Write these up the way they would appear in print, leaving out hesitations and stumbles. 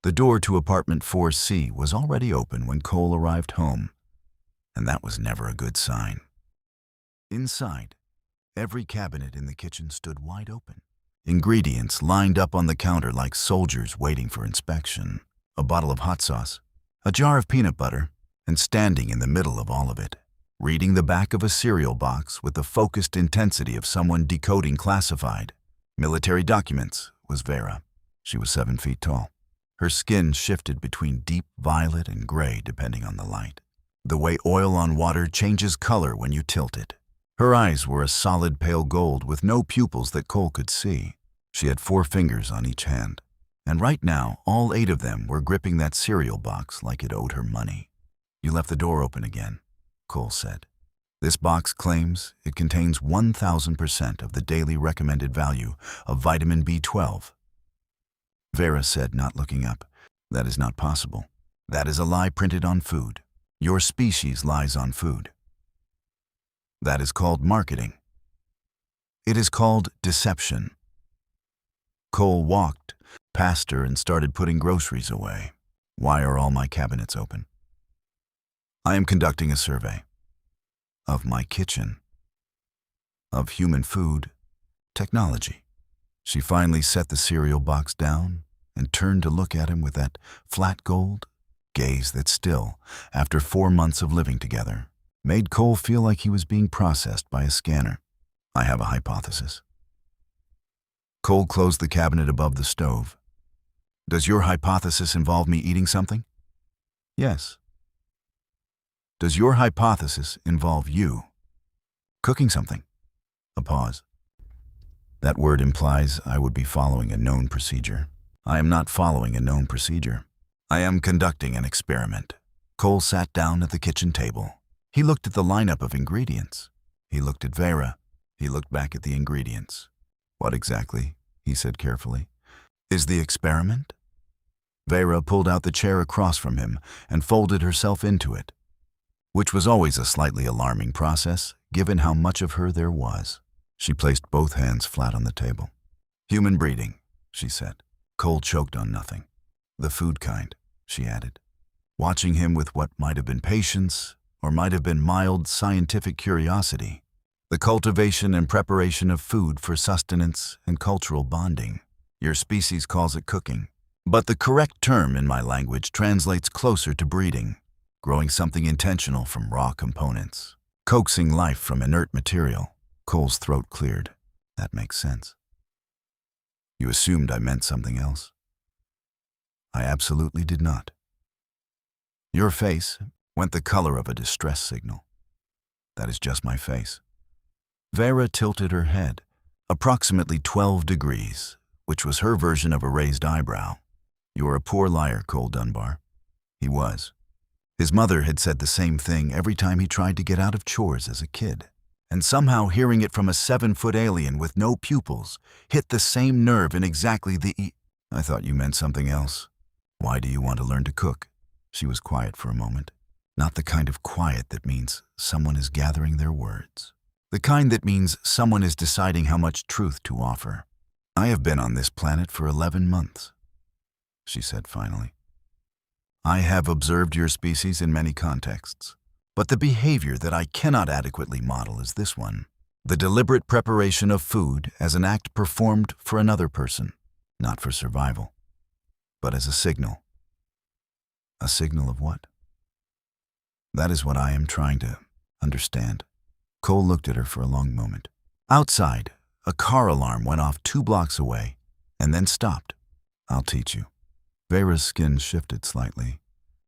The door to apartment 4C was already open when Cole arrived home, and that was never a good sign. Inside, every cabinet in the kitchen stood wide open. Ingredients lined up on the counter like soldiers waiting for inspection. A bottle of hot sauce, a jar of peanut butter, and standing in the middle of all of it, reading the back of a cereal box with the focused intensity of someone decoding classified military documents, was Vera. She was 7 feet tall. Her skin shifted between deep violet and gray depending on the light, the way oil on water changes color when you tilt it. Her eyes were a solid pale gold with no pupils that Cole could see. She had 4 fingers on each hand, and right now all 8 of them were gripping that cereal box like it owed her money. "You left the door open again," Cole said. "This box claims it contains 1,000% of the daily recommended value of vitamin B12. Vera said, not looking up. "That is not possible. That is a lie printed on food. Your species lies on food. That is called marketing. It is called deception." Cole walked past her and started putting groceries away. "Why are all my cabinets open?" "I am conducting a survey of my kitchen, of human food, technology." She finally set the cereal box down and turned to look at him with that flat gold gaze that still, after 4 months of living together, made Cole feel like he was being processed by a scanner. "I have a hypothesis." Cole closed the cabinet above the stove. "Does your hypothesis involve me eating something?" "Yes." "Does your hypothesis involve you cooking something?" A pause. "That word implies I would be following a known procedure. I am not following a known procedure. I am conducting an experiment." Cole sat down at the kitchen table. He looked at the lineup of ingredients. He looked at Vera. He looked back at the ingredients. "What exactly," he said carefully, "is the experiment?" Vera pulled out the chair across from him and folded herself into it, which was always a slightly alarming process, given how much of her there was. She placed both hands flat on the table. "Human breeding," she said. Cole choked on nothing. "The food kind," she added, watching him with what might have been patience or might have been mild scientific curiosity. "The cultivation and preparation of food for sustenance and cultural bonding. Your species calls it cooking, but the correct term in my language translates closer to breeding, growing something intentional from raw components, coaxing life from inert material." Cole's throat cleared. "That makes sense." "You assumed I meant something else." "I absolutely did not." Your face went the color of a distress signal. "That is just my face." Vera tilted her head, approximately 12 degrees, which was her version of a raised eyebrow. "You are a poor liar, Cole Dunbar." He was. His mother had said the same thing every time he tried to get out of chores as a kid. And somehow hearing it from a 7-foot alien with no pupils hit the same nerve in exactly "I thought you meant something else. Why do you want to learn to cook?" She was quiet for a moment. Not the kind of quiet that means someone is gathering their words. The kind that means someone is deciding how much truth to offer. "I have been on this planet for 11 months, she said finally. "I have observed your species in many contexts. But the behavior that I cannot adequately model is this one: the deliberate preparation of food as an act performed for another person, not for survival, but as a signal." "A signal of what?" "That is what I am trying to understand." Cole looked at her for a long moment. Outside, a car alarm went off 2 blocks away and then stopped. "I'll teach you." Vera's skin shifted slightly,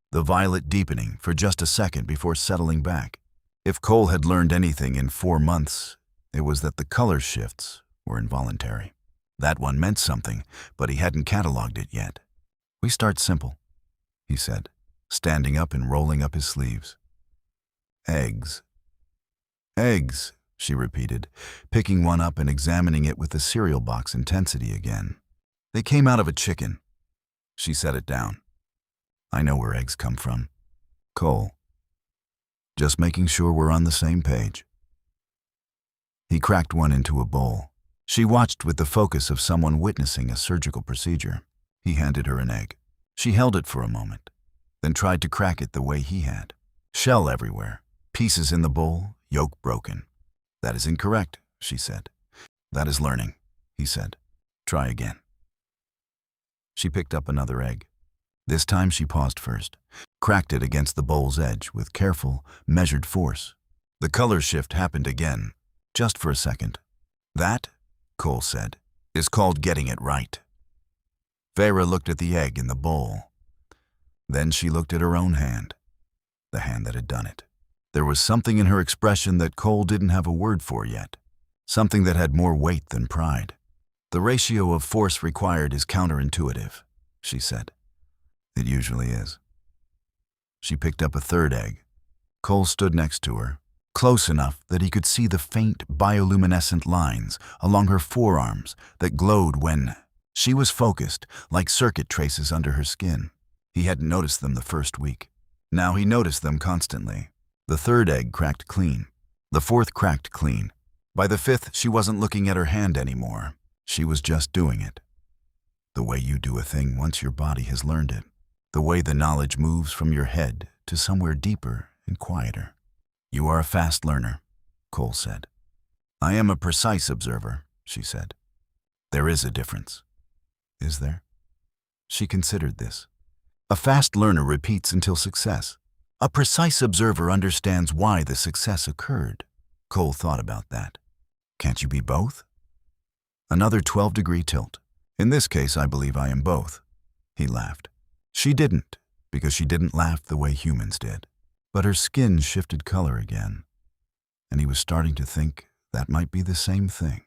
the violet deepening for just a second before settling back. If Cole had learned anything in 4 months, it was that the color shifts were involuntary. That one meant something, but he hadn't cataloged it yet. "We start simple," he said, standing up and rolling up his sleeves. "Eggs." "Eggs," she repeated, picking one up and examining it with the cereal box intensity again. "They came out of a chicken." She set it down. "I know where eggs come from, Cole. Just making sure we're on the same page." He cracked one into a bowl. She watched with the focus of someone witnessing a surgical procedure. He handed her an egg. She held it for a moment, then tried to crack it the way he had. Shell everywhere, pieces in the bowl, yolk broken. That is incorrect, she said. That is learning, he said. Try again. She picked up another egg. This time she paused first, cracked it against the bowl's edge with careful, measured force. The color shift happened again, just for a second. That, Cole said, is called getting it right. Vera looked at the egg in the bowl. Then she looked at her own hand, the hand that had done it. There was something in her expression that Cole didn't have a word for yet, something that had more weight than pride. The ratio of force required is counterintuitive, she said. It usually is. She picked up a third egg. Cole stood next to her, close enough that he could see the faint bioluminescent lines along her forearms that glowed when she was focused, like circuit traces under her skin. He hadn't noticed them the first week. Now he noticed them constantly. The third egg cracked clean. The fourth cracked clean. By the fifth, she wasn't looking at her hand anymore. She was just doing it. The way you do a thing once your body has learned it. The way the knowledge moves from your head to somewhere deeper and quieter. You are a fast learner, Cole said. I am a precise observer, she said. There is a difference. Is there? She considered this. A fast learner repeats until success. A precise observer understands why the success occurred. Cole thought about that. Can't you be both? Another 12-degree tilt. In this case, I believe I am both. He laughed. She didn't, because she didn't laugh the way humans did. But her skin shifted color again, and he was starting to think that might be the same thing.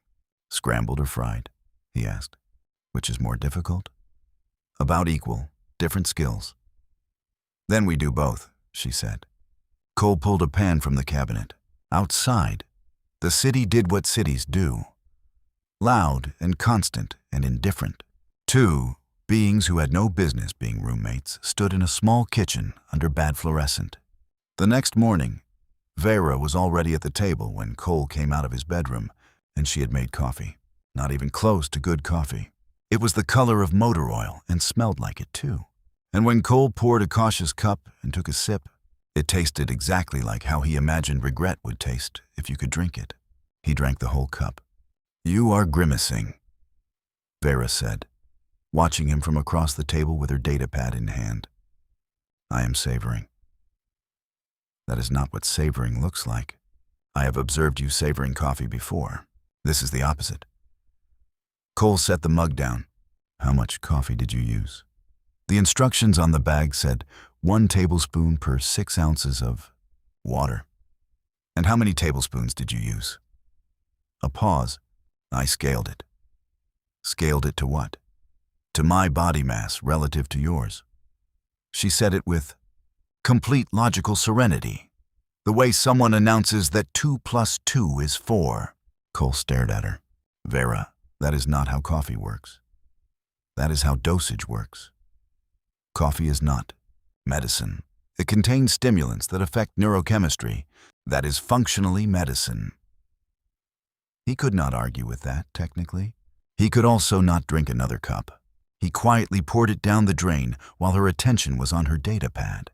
Scrambled or fried? He asked. Which is more difficult? About equal, different skills. Then we do both, she said. Cole pulled a pan from the cabinet. Outside, the city did what cities do. Loud and constant and indifferent. Two beings who had no business being roommates stood in a small kitchen under bad fluorescent. The next morning, Vera was already at the table when Cole came out of his bedroom, and she had made coffee. Not even close to good coffee. It was the color of motor oil and smelled like it too. And when Cole poured a cautious cup and took a sip, it tasted exactly like how he imagined regret would taste if you could drink it. He drank the whole cup. You are grimacing, Vera said, watching him from across the table with her datapad in hand. I am savoring. That is not what savoring looks like. I have observed you savoring coffee before. This is the opposite. Cole set the mug down. How much coffee did you use? The instructions on the bag said 1 tablespoon per 6 ounces of water. And how many tablespoons did you use? A pause. I scaled it. Scaled it to what? To my body mass relative to yours. She said it with complete logical serenity, the way someone announces that 2 + 2 is 4. Cole stared at her. Vera, that is not how coffee works. That is how dosage works. Coffee is not medicine. It contains stimulants that affect neurochemistry. That is functionally medicine. He could not argue with that, technically. He could also not drink another cup. He quietly poured it down the drain while her attention was on her datapad.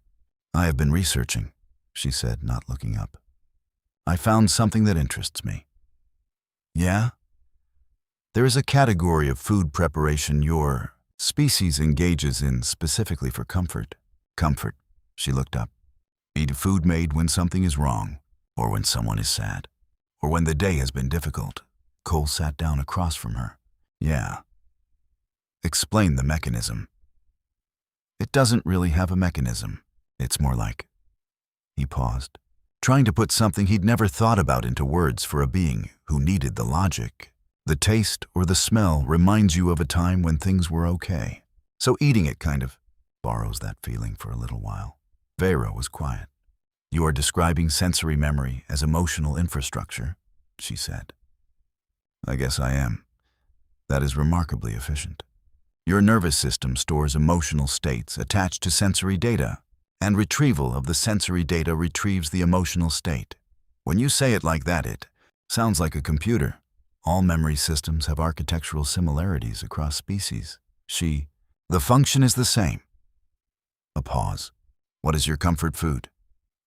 I have been researching, she said, not looking up. I found something that interests me. Yeah? There is a category of food preparation your species engages in specifically for comfort. Comfort, she looked up. Eat food made when something is wrong, or when someone is sad, or when the day has been difficult. Cole sat down across from her. Yeah. Explain the mechanism. It doesn't really have a mechanism. It's more like... He paused, trying to put something he'd never thought about into words for a being who needed the logic. The taste or the smell reminds you of a time when things were okay. So eating it kind of borrows that feeling for a little while. Vera was quiet. You are describing sensory memory as emotional infrastructure, she said. I guess I am. That is remarkably efficient. Your nervous system stores emotional states attached to sensory data, and retrieval of the sensory data retrieves the emotional state. When you say it like that, it sounds like a computer. All memory systems have architectural similarities across species. The function is the same. A pause. What is your comfort food?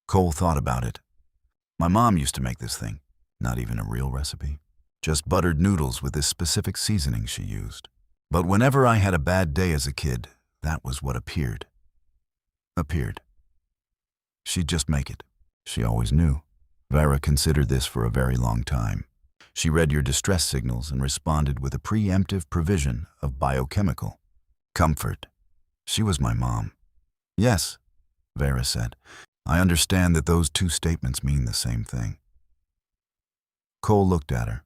Cole thought about it. My mom used to make this thing. Not even a real recipe. Just buttered noodles with this specific seasoning she used. But whenever I had a bad day as a kid, that was what appeared. She'd just make it. She always knew. Vera considered this for a very long time. She read your distress signals and responded with a preemptive provision of biochemical comfort. She was my mom. Yes, Vera said. I understand that those two statements mean the same thing. Cole looked at her.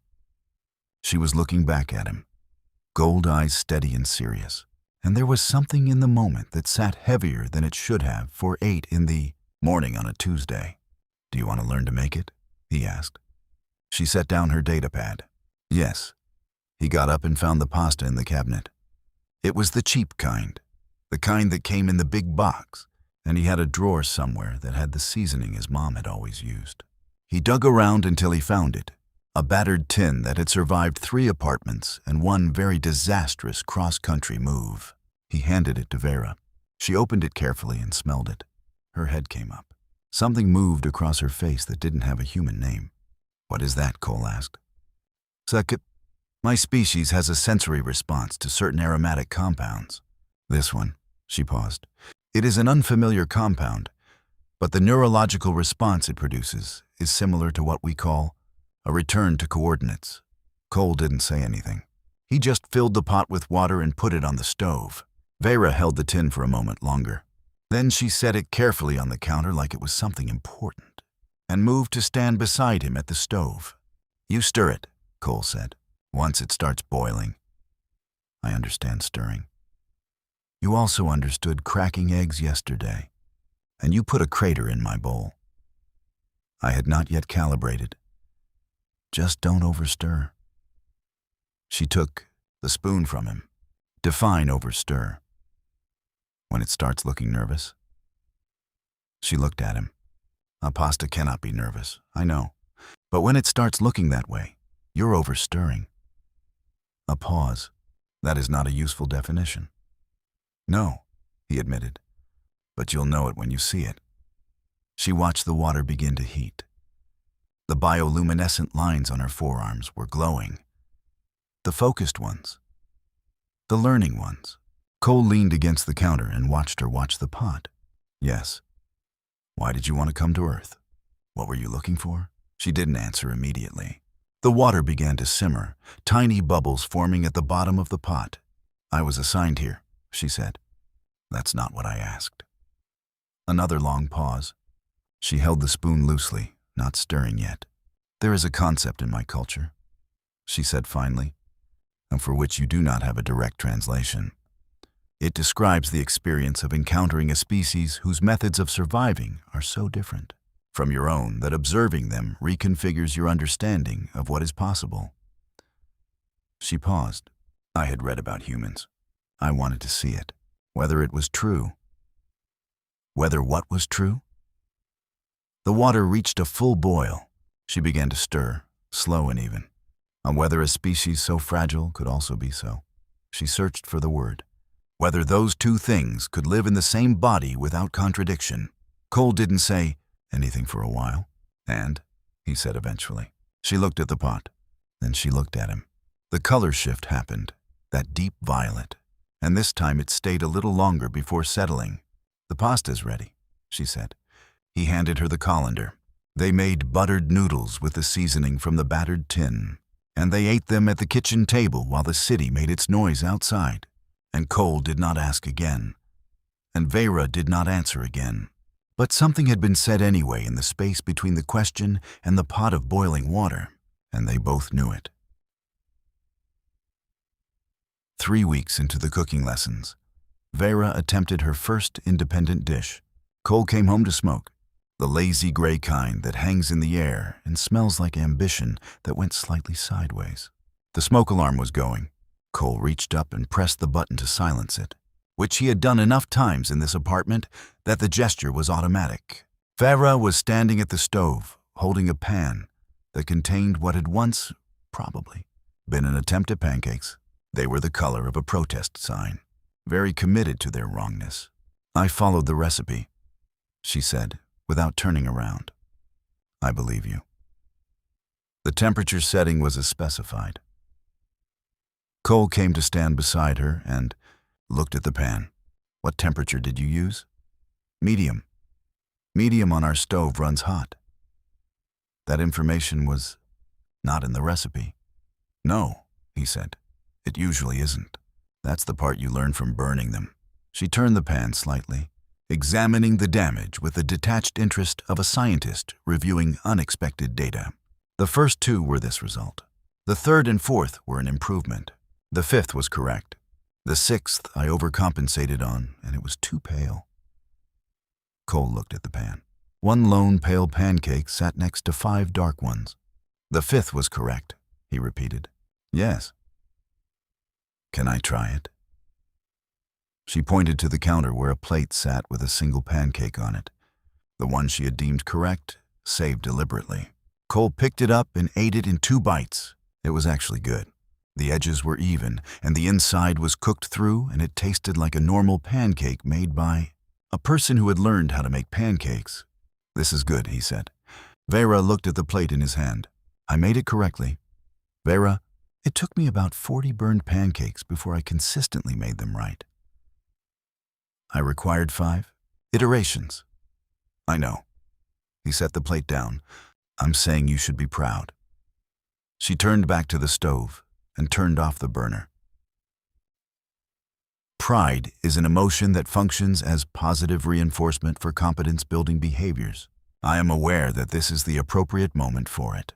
She was looking back at him, gold eyes steady and serious. And there was something in the moment that sat heavier than it should have for 8 in the morning on a Tuesday. Do you want to learn to make it? He asked. She set down her data pad. Yes. He got up and found the pasta in the cabinet. It was the cheap kind, the kind that came in the big box, and he had a drawer somewhere that had the seasoning his mom had always used. He dug around until he found it, a battered tin that had survived 3 apartments and one very disastrous cross-country move. He handed it to Vera. She opened it carefully and smelled it. Her head came up. Something moved across her face that didn't have a human name. What is that? Cole asked. My species has a sensory response to certain aromatic compounds. This one, she paused. It is an unfamiliar compound, but the neurological response it produces is similar to what we call a return to coordinates. Cole didn't say anything. He just filled the pot with water and put it on the stove. Vera held the tin for a moment longer. Then she set it carefully on the counter like it was something important, and moved to stand beside him at the stove. You stir it, Cole said, once it starts boiling. I understand stirring. You also understood cracking eggs yesterday, and you put a crater in my bowl. I had not yet calibrated. Just don't overstir. She took the spoon from him. Define overstir. When it starts looking nervous. She looked at him. A pasta cannot be nervous, I know. But when it starts looking that way, you're overstirring. A pause. That is not a useful definition. No, he admitted. But you'll know it when you see it. She watched the water begin to heat. The bioluminescent lines on her forearms were glowing. The focused ones. The learning ones. Cole leaned against the counter and watched her watch the pot. Yes. Why did you want to come to Earth? What were you looking for? She didn't answer immediately. The water began to simmer, tiny bubbles forming at the bottom of the pot. I was assigned here, she said. That's not what I asked. Another long pause. She held the spoon loosely, not stirring yet. There is a concept in my culture, she said finally, and for which you do not have a direct translation. It describes the experience of encountering a species whose methods of surviving are so different from your own that observing them reconfigures your understanding of what is possible. She paused. I had read about humans. I wanted to see it, whether it was true. Whether what was true? The water reached a full boil. She began to stir, slow and even, on whether a species so fragile could also be so. She searched for the word. Whether those two things could live in the same body without contradiction. Cole didn't say anything for a while. And, he said eventually. She looked at the pot. Then she looked at him. The color shift happened, that deep violet, and this time it stayed a little longer before settling. The pasta's ready, she said. He handed her the colander. They made buttered noodles with the seasoning from the battered tin, and they ate them at the kitchen table while the city made its noise outside. And Cole did not ask again, and Vera did not answer again. But something had been said anyway in the space between the question and the pot of boiling water, and they both knew it. 3 weeks into the cooking lessons, Vera attempted her first independent dish. Cole came home to smoke, the lazy gray kind that hangs in the air and smells like ambition that went slightly sideways. The smoke alarm was going. Cole reached up and pressed the button to silence it, which he had done enough times in this apartment that the gesture was automatic. Vera was standing at the stove, holding a pan that contained what had once, probably, been an attempt at pancakes. They were the color of a protest sign, very committed to their wrongness. I followed the recipe, she said, without turning around. I believe you. The temperature setting was as specified. Cole came to stand beside her and looked at the pan. What temperature did you use? Medium. Medium on our stove runs hot. That information was not in the recipe. No, he said. It usually isn't. That's the part you learn from burning them. She turned the pan slightly, examining the damage with the detached interest of a scientist reviewing unexpected data. The first two were this result. The third and fourth were an improvement. The fifth was correct. The sixth I overcompensated on, and it was too pale. Cole looked at the pan. One lone pale pancake sat next to 5 dark ones. The fifth was correct, he repeated. Yes. Can I try it? She pointed to the counter where a plate sat with a single pancake on it. The one she had deemed correct, saved deliberately. Cole picked it up and ate it in 2 bites. It was actually good. The edges were even, and the inside was cooked through, and it tasted like a normal pancake made by a person who had learned how to make pancakes. This is good, he said. Vera looked at the plate in his hand. I made it correctly. Vera, it took me about 40 burned pancakes before I consistently made them right. I required 5 iterations. I know. He set the plate down. I'm saying you should be proud. She turned back to the stove and turned off the burner. Pride is an emotion that functions as positive reinforcement for competence-building behaviors. I am aware that this is the appropriate moment for it.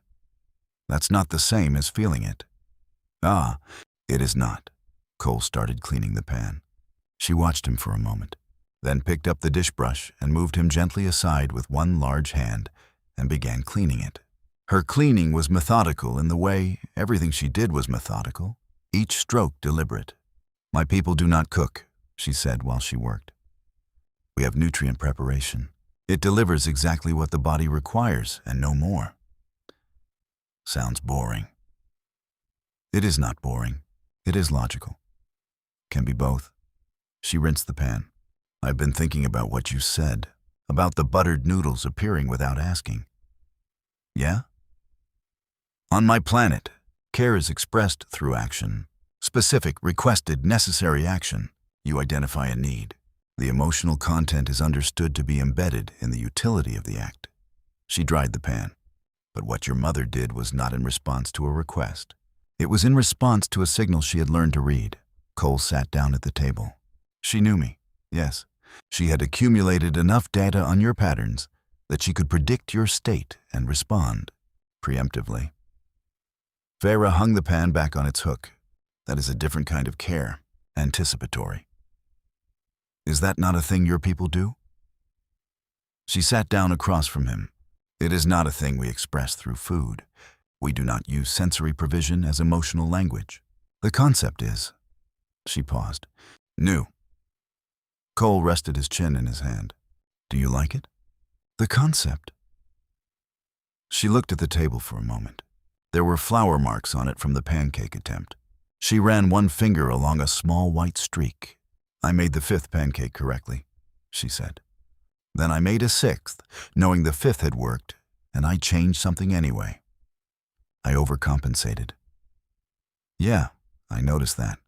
That's not the same as feeling it. Ah, it is not. Cole started cleaning the pan. She watched him for a moment, then picked up the dish brush and moved him gently aside with one large hand and began cleaning it. Her cleaning was methodical in the way everything she did was methodical, each stroke deliberate. My people do not cook, she said while she worked. We have nutrient preparation. It delivers exactly what the body requires and no more. Sounds boring. It is not boring. It is logical. Can be both. She rinsed the pan. I've been thinking about what you said, about the buttered noodles appearing without asking. Yeah? On my planet, care is expressed through action. Specific, requested, necessary action. You identify a need. The emotional content is understood to be embedded in the utility of the act. She dried the pan. But what your mother did was not in response to a request. It was in response to a signal she had learned to read. Cole sat down at the table. She knew me, yes. She had accumulated enough data on your patterns that she could predict your state and respond preemptively. Vera hung the pan back on its hook. That is a different kind of care, anticipatory. Is that not a thing your people do? She sat down across from him. It is not a thing we express through food. We do not use sensory provision as emotional language. The concept is, she paused, new. Cole rested his chin in his hand. Do you like it? The concept. She looked at the table for a moment. There were flour marks on it from the pancake attempt. She ran one finger along a small white streak. I made the 5th pancake correctly, she said. Then I made a 6th, knowing the 5th had worked, and I changed something anyway. I overcompensated. Yeah, I noticed that.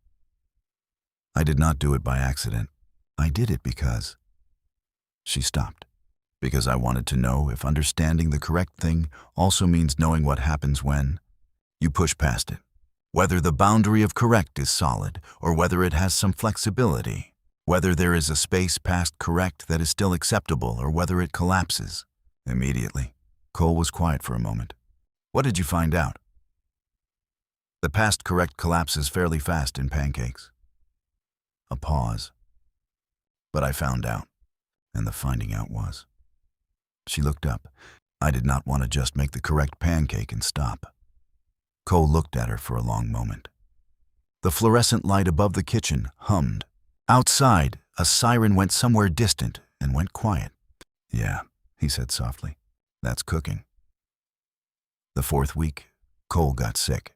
I did not do it by accident. I did it because... She stopped. Because I wanted to know if understanding the correct thing also means knowing what happens when you push past it. Whether the boundary of correct is solid or whether it has some flexibility. Whether there is a space past correct that is still acceptable or whether it collapses. Immediately, Cole was quiet for a moment. What did you find out? The past correct collapses fairly fast in pancakes. A pause. But I found out, and the finding out was. She looked up. I did not want to just make the correct pancake and stop. Cole looked at her for a long moment. The fluorescent light above the kitchen hummed. Outside, a siren went somewhere distant and went quiet. Yeah, he said softly. That's cooking. The 4th week, Cole got sick.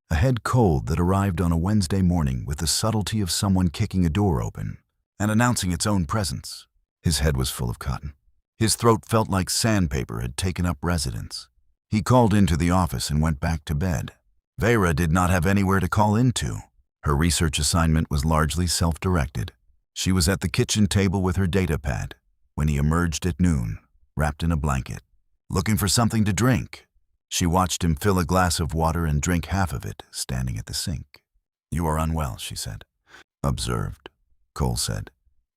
A head cold that arrived on a Wednesday morning with the subtlety of someone kicking a door open. and announcing its own presence. His head was full of cotton. His throat felt like sandpaper had taken up residence. He called into the office and went back to bed. Vera did not have anywhere to call into. Her research assignment was largely self-directed. She was at the kitchen table with her data pad when he emerged at noon, wrapped in a blanket, looking for something to drink. She watched him fill a glass of water and drink half of it, standing at the sink. "You are unwell," she said. "Observed," Cole said,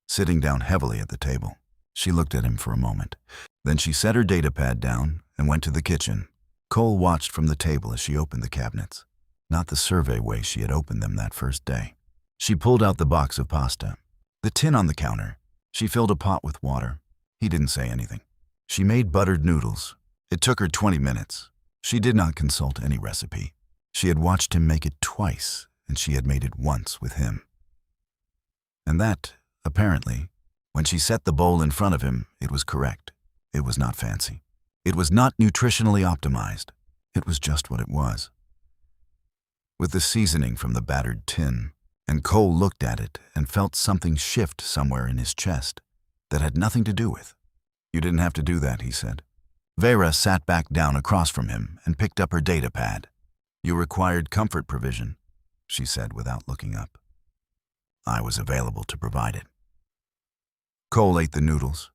sitting down heavily at the table. She looked at him for a moment. Then she set her data pad down and went to the kitchen. Cole watched from the table as she opened the cabinets, not the survey way she had opened them that first day. She pulled out the box of pasta, the tin on the counter. She filled a pot with water. He didn't say anything. She made buttered noodles. It took her 20 minutes. She did not consult any recipe. She had watched him make it twice, and she had made it once with him. And that, apparently, when she set the bowl in front of him, it was correct. It was not fancy. It was not nutritionally optimized. It was just what it was. With the seasoning from the battered tin, and Cole looked at it and felt something shift somewhere in his chest that had nothing to do with. "You didn't have to do that," he said. Vera sat back down across from him and picked up her data pad. "You required comfort provision," she said without looking up. "I was available to provide it." Cole ate the noodles.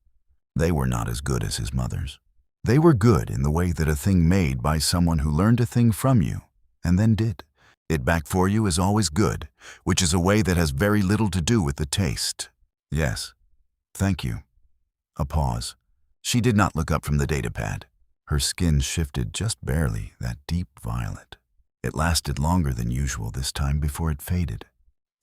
They were not as good as his mother's. They were good in the way that a thing made by someone who learned a thing from you and then did it back for you is always good, which is a way that has very little to do with the taste. "Yes, thank you." A pause. She did not look up from the data pad. Her skin shifted just barely, that deep violet. It lasted longer than usual this time before it faded.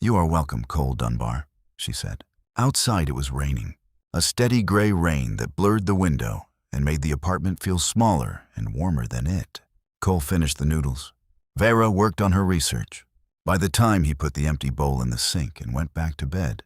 "You are welcome, Cole Dunbar," she said. Outside it was raining, a steady gray rain that blurred the window and made the apartment feel smaller and warmer than it. Cole finished the noodles. Vera worked on her research. By the time he put the empty bowl in the sink and went back to bed,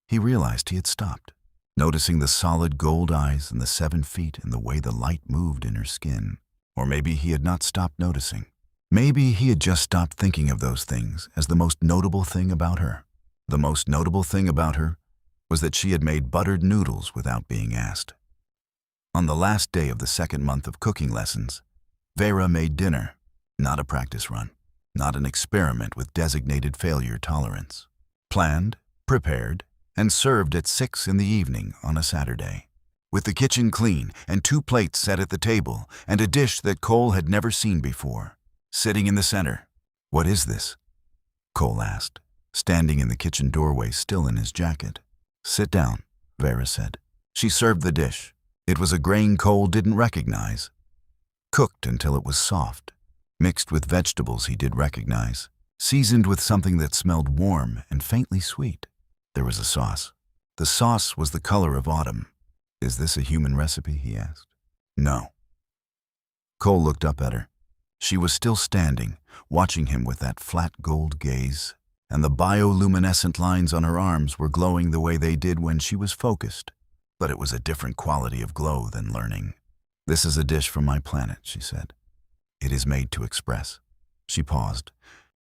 he realized he had stopped, noticing the solid gold eyes and the 7 feet and the way the light moved in her skin. Or maybe he had not stopped noticing. Maybe he had just stopped thinking of those things as the most notable thing about her. The most notable thing about her was that she had made buttered noodles without being asked. On the last day of the second month of cooking lessons, Vera made dinner, not a practice run, not an experiment with designated failure tolerance. Planned, prepared, and served at 6 in the evening on a Saturday, with the kitchen clean and 2 plates set at the table and a dish that Cole had never seen before, sitting in the center. "What is this?" Cole asked, standing in the kitchen doorway still in his jacket. "Sit down," Vera said. She served the dish. It was a grain Cole didn't recognize. Cooked until it was soft, mixed with vegetables he did recognize, seasoned with something that smelled warm and faintly sweet. There was a sauce. The sauce was the color of autumn. "Is this a human recipe?" he asked. "No." Cole looked up at her. She was still standing, watching him with that flat gold gaze, and the bioluminescent lines on her arms were glowing the way they did when she was focused. But it was a different quality of glow than learning. "This is a dish from my planet," she said. "It is made to express." She paused,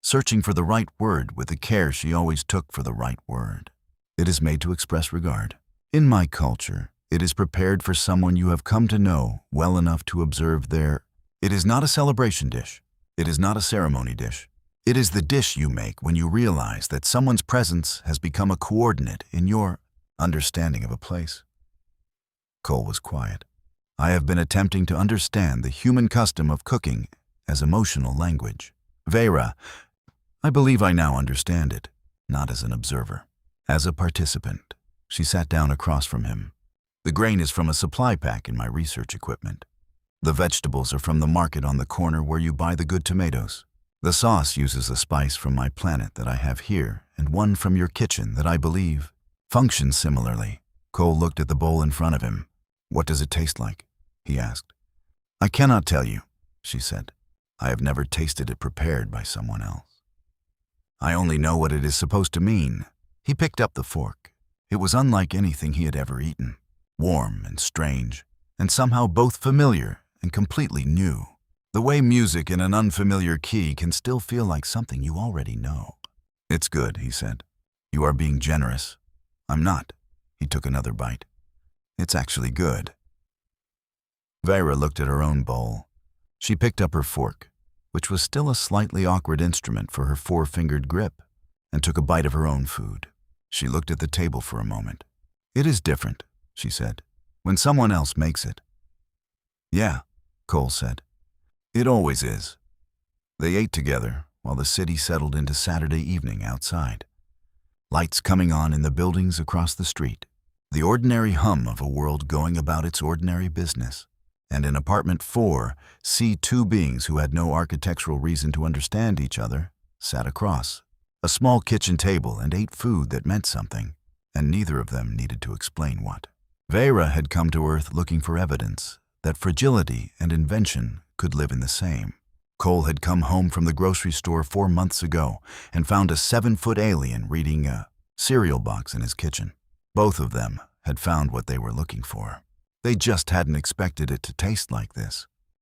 searching for the right word with the care she always took for the right word. "It is made to express regard. In my culture, it is prepared for someone you have come to know well enough to observe their. It is not a celebration dish. It is not a ceremony dish. It is the dish you make when you realize that someone's presence has become a coordinate in your understanding of a place." Cole was quiet. "I have been attempting to understand the human custom of cooking as emotional language. Vera, I believe I now understand it, not as an observer, as a participant." She sat down across from him. "The grain is from a supply pack in my research equipment. The vegetables are from the market on the corner where you buy the good tomatoes. The sauce uses a spice from my planet that I have here and one from your kitchen that I believe functions similarly." Cole looked at the bowl in front of him. "What does it taste like?" he asked. "I cannot tell you," she said. "I have never tasted it prepared by someone else. I only know what it is supposed to mean." He picked up the fork. It was unlike anything he had ever eaten, warm and strange, and somehow both familiar and completely new. The way music in an unfamiliar key can still feel like something you already know. "It's good," he said. "You are being generous. I'm not. He took another bite. It's actually good. Vera looked at her own bowl. She picked up her fork, which was still a slightly awkward instrument for her four-fingered grip, and took a bite of her own food. She looked at the table for a moment. It is different, she said, when someone else makes it. Yeah, Cole said. It always is. They ate together while the city settled into Saturday evening outside. Lights coming on in the buildings across the street. The ordinary hum of a world going about its ordinary business. And in apartment 4, two beings who had no architectural reason to understand each other sat across a small kitchen table and ate food that meant something, and neither of them needed to explain what. Vera had come to Earth looking for evidence that fragility and invention could live in the same. Cole had come home from the grocery store 4 months ago and found a 7-foot alien reading a cereal box in his kitchen. Both of them had found what they were looking for. They just hadn't expected it to taste like this.